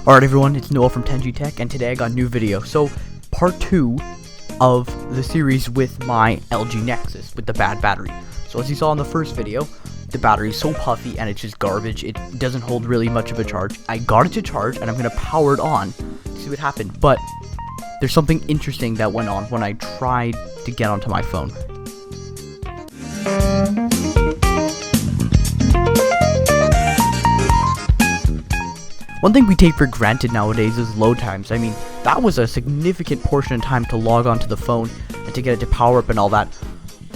Alright everyone, it's Noah from 10G Tech, and today I got a new video. So, part 2 of the series with my LG Nexus, with the bad battery. So as you saw in the first video, the battery is so puffy and it's just garbage. It doesn't hold really much of a charge. I got it to charge and I'm going to power it on to see what happened. But there's something interesting that went on when I tried to get onto my phone. One thing we take for granted nowadays is load times. I mean, that was a significant portion of time to log onto the phone and to get it to power up and all that.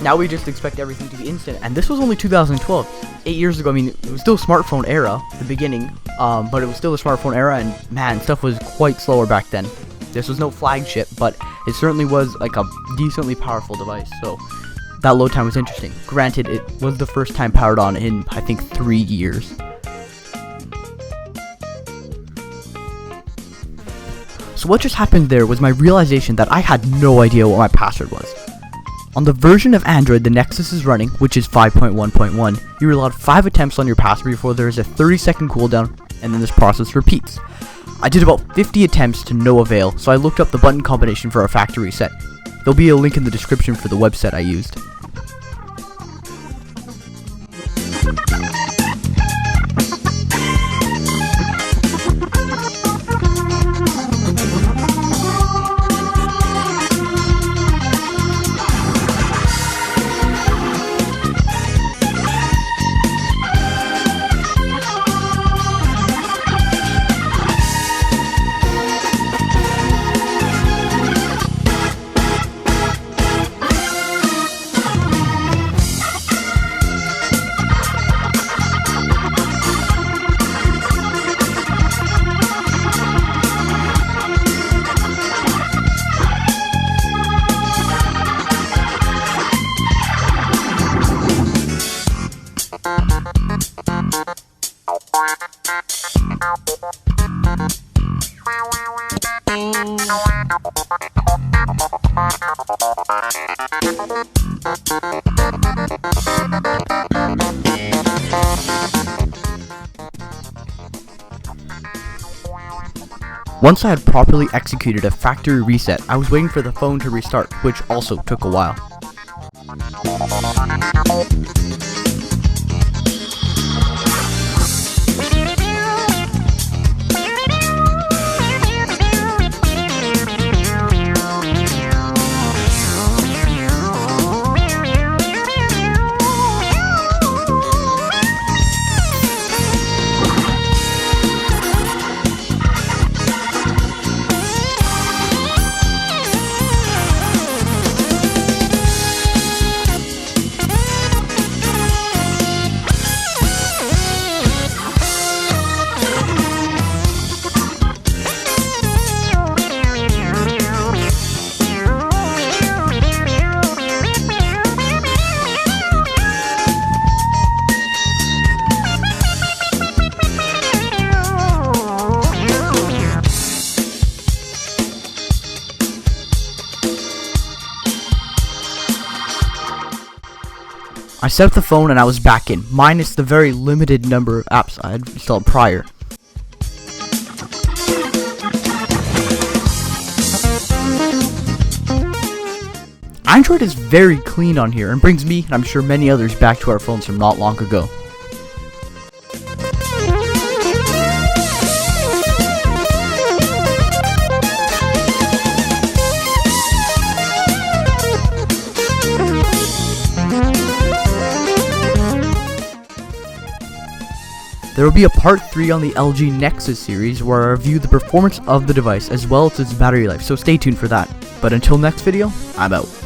Now we just expect everything to be instant, and this was only 2012. 8 years ago, I mean, it was still smartphone era, the beginning, but it was still the smartphone era, and man, stuff was quite slower back then. This was no flagship, but it certainly was like a decently powerful device, so that load time was interesting. Granted, it was the first time powered on in, I think, 3 years. So what just happened there was my realization that I had no idea what my password was. On the version of Android the Nexus is running, which is 5.1.1, you're allowed 5 attempts on your password before there is a 30-second cooldown, and then this process repeats. I did about 50 attempts to no avail, so I looked up the button combination for a factory reset. There'll be a link in the description for the website I used. Once I had properly executed a factory reset, I was waiting for the phone to restart, which also took a while. I set up the phone and I was back in, minus the very limited number of apps I had installed prior. Android is very clean on here and brings me, and I'm sure many others, back to our phones from not long ago. There will be a part 3 on the LG Nexus series where I review the performance of the device as well as its battery life, so stay tuned for that. But until next video, I'm out.